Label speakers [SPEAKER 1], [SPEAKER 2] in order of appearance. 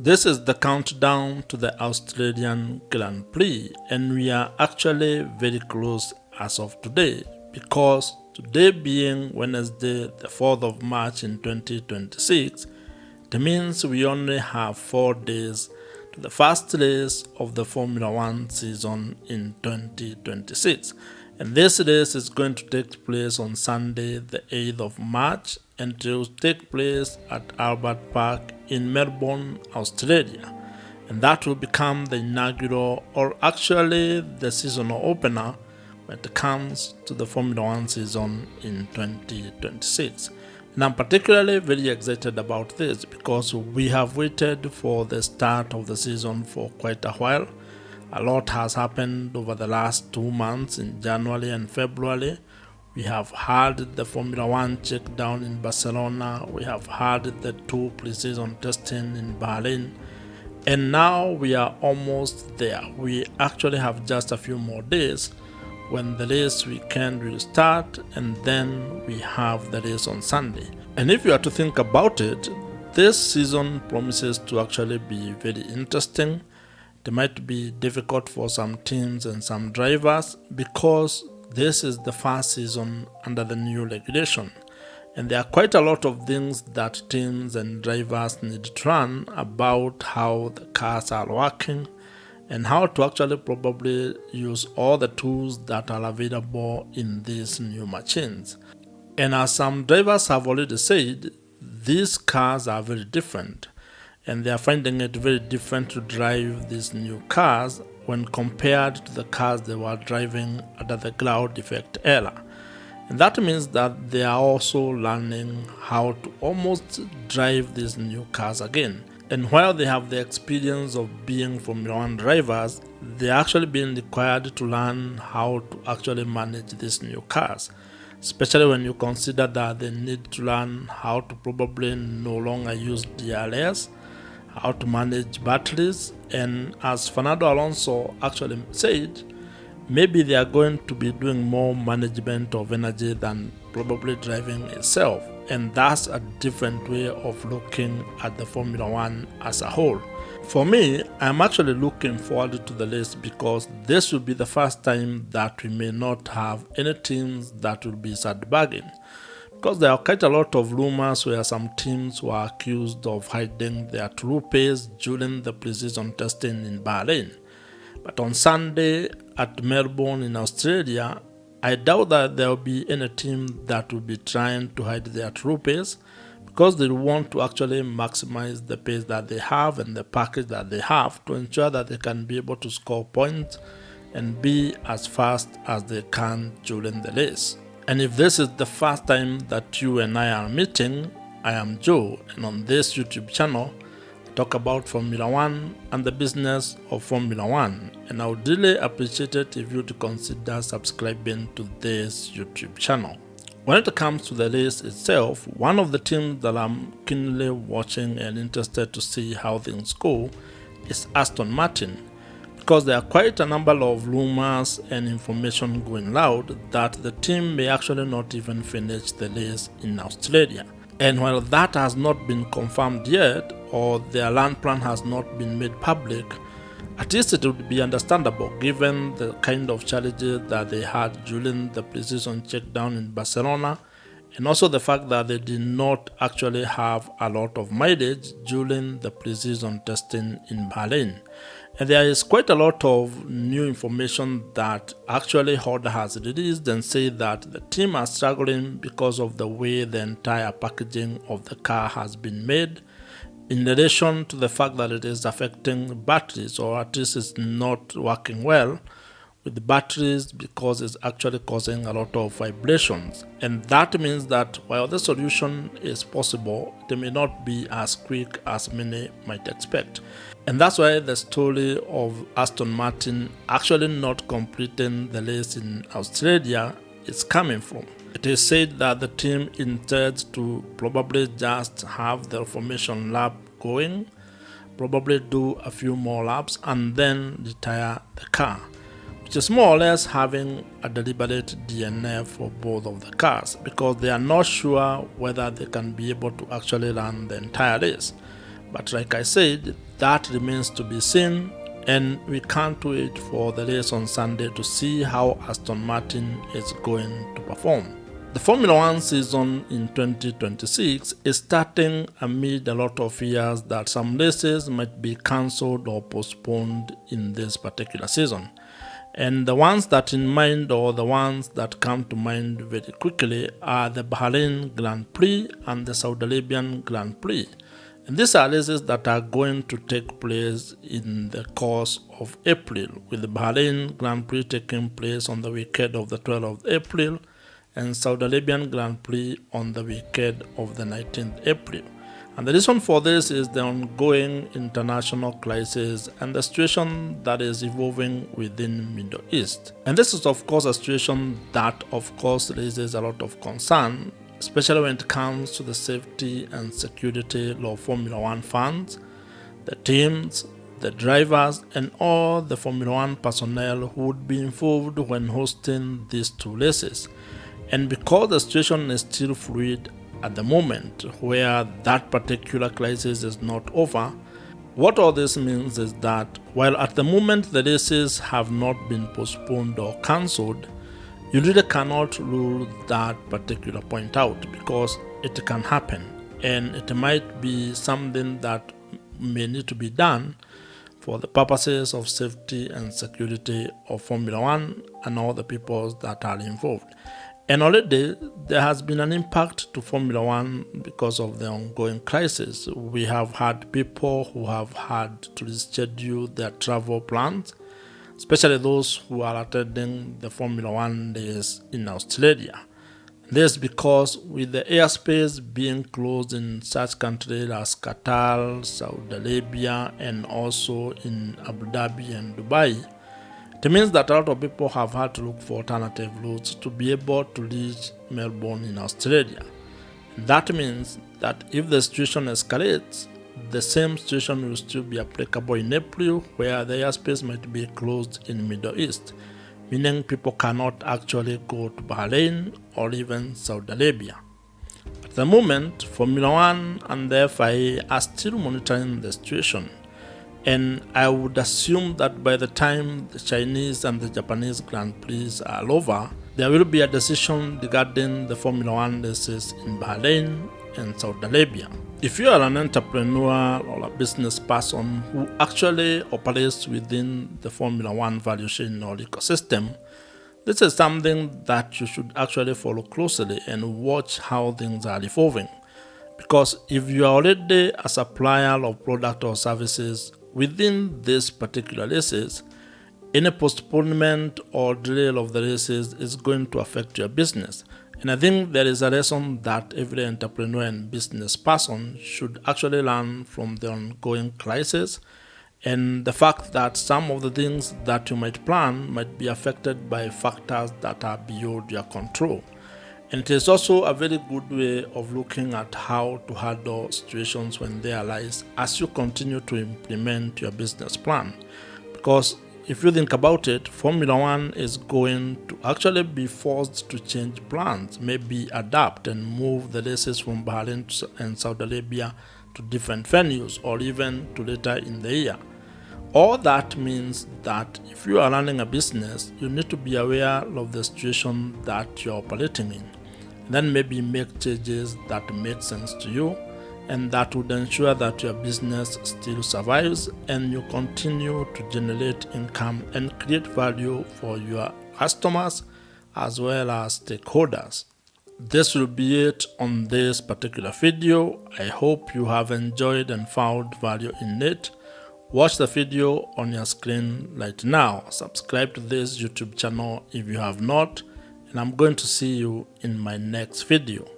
[SPEAKER 1] This is the countdown to the Australian Grand Prix, and we are actually very close as of today because today being Wednesday, the 4th of March in 2026, it means we only have 4 days to the first race of the Formula One season in 2026. And this race is going to take place on Sunday, the 8th of March, and it will take place at Albert Park in Melbourne, Australia. And that will become the inaugural, or actually the seasonal opener, when it comes to the Formula One season in 2026. And I'm particularly very excited about this because we have waited for the start of the season for quite a while. A lot has happened over the last 2 months in January and February. We have had the Formula One check down in Barcelona. We have had the 2 pre-season testing in Bahrain. And now we are almost there. We actually have just a few more days when the race weekend will start, and then we have the race on Sunday. And if you are to think about it, this season promises to actually be very interesting. It might be difficult for some teams and some drivers because this is the first season under the new regulation. And there are quite a lot of things that teams and drivers need to learn about how the cars are working and how to actually probably use all the tools that are available in these new machines. And as some drivers have already said, these cars are very different, and they are finding it very different to drive these new cars when compared to the cars they were driving under the ground effect era. And that means that they are also learning how to almost drive these new cars again. And while they have the experience of being Formula One drivers, they are actually being required to learn how to actually manage these new cars, especially when you consider that they need to learn how to probably no longer use DRS, how to manage batteries, and as Fernando Alonso actually said, maybe they are going to be doing more management of energy than probably driving itself. And that's a different way of looking at the Formula One as a whole. For me, I'm actually looking forward to the race because this will be the first time that we may not have any teams that will be sandbagging. Because there are quite a lot of rumors where some teams were accused of hiding their true pace during the pre-season testing in Bahrain. But on Sunday at Melbourne in Australia, I doubt that there will be any team that will be trying to hide their true pace because they want to actually maximize the pace that they have and the package that they have to ensure that they can be able to score points and be as fast as they can during the race. And if this is the first time that you and I are meeting, I am Joe, and on this YouTube channel, I talk about Formula One and the business of Formula One. And I would really appreciate it if you would consider subscribing to this YouTube channel. When it comes to the race itself, one of the teams that I'm keenly watching and interested to see how things go is Aston Martin, because there are quite a number of rumors and information going loud that the team may actually not even finish the race in Australia. And while that has not been confirmed yet, or their land plan has not been made public, at least it would be understandable given the kind of challenges that they had during the pre-season check down in Barcelona, and also the fact that they did not actually have a lot of mileage during the pre-season testing in Bahrain. And there is quite a lot of new information that actually Honda has released and say that the team are struggling because of the way the entire packaging of the car has been made, in addition to the fact that it is affecting batteries, or at least it's not working well with the batteries because it's actually causing a lot of vibrations. And that means that while the solution is possible, it may not be as quick as many might expect. And that's why the story of Aston Martin actually not completing the race in Australia is coming from. It is said that the team intends to probably just have the formation lap going, probably do a few more laps, and then retire the car, which is more or less having a deliberate DNF for both of the cars because they are not sure whether they can be able to actually run the entire race. But like I said, that remains to be seen, and we can't wait for the race on Sunday to see how Aston Martin is going to perform. The Formula One season in 2026 is starting amid a lot of fears that some races might be cancelled or postponed in this particular season. And the ones that in mind, or the ones that come to mind very quickly, are the Bahrain Grand Prix and the Saudi Arabian Grand Prix. And these are races that are going to take place in the course of April, with the Bahrain Grand Prix taking place on the weekend of the 12th of April and Saudi Arabian Grand Prix on the weekend of the 19th April. And the reason for this is the ongoing international crisis and the situation that is evolving within Middle East. And this is of course a situation that of course raises a lot of concern, especially when it comes to the safety and security of Formula One fans, the teams, the drivers, and all the Formula One personnel who would be involved when hosting these two races. And because the situation is still fluid at the moment, where that particular crisis is not over, what all this means is that while at the moment the races have not been postponed or cancelled, you really cannot rule that particular point out, because it can happen and it might be something that may need to be done for the purposes of safety and security of Formula One and all the people that are involved. And already there has been an impact to Formula One because of the ongoing crisis. We have had people who have had to reschedule their travel plans, especially those who are attending the Formula One days in Australia. This because with the airspace being closed in such countries as Qatar, Saudi Arabia, and also in Abu Dhabi and Dubai, it means that a lot of people have had to look for alternative routes to be able to reach Melbourne in Australia. That means that if the situation escalates, the same situation will still be applicable in April, where the airspace might be closed in Middle East, meaning people cannot actually go to Bahrain or even Saudi Arabia. At the moment, Formula One and the FIA are still monitoring the situation. And I would assume that by the time the Chinese and the Japanese Grand Prix are over, there will be a decision regarding the Formula One races in Bahrain and Saudi Arabia. If you are an entrepreneur or a business person who actually operates within the Formula One value chain or ecosystem, this is something that you should actually follow closely and watch how things are evolving. Because if you are already a supplier of product or services within these particular races, any postponement or delay of the races is going to affect your business. And I think there is a lesson that every entrepreneur and business person should actually learn from the ongoing crisis, and the fact that some of the things that you might plan might be affected by factors that are beyond your control. And it is also a very good way of looking at how to handle situations when they arise as you continue to implement your business plan. Because if you think about it, Formula One is going to actually be forced to change plans, maybe adapt and move the races from Bahrain and Saudi Arabia to different venues, or even to later in the year. All that means that if you are running a business, you need to be aware of the situation that you're operating in. Then maybe make changes that make sense to you, and that would ensure that your business still survives and you continue to generate income and create value for your customers as well as stakeholders. This will be it on this particular video. I hope you have enjoyed and found value in it. Watch the video on your screen right now. Subscribe to this YouTube channel if you have not, and I'm going to see you in my next video.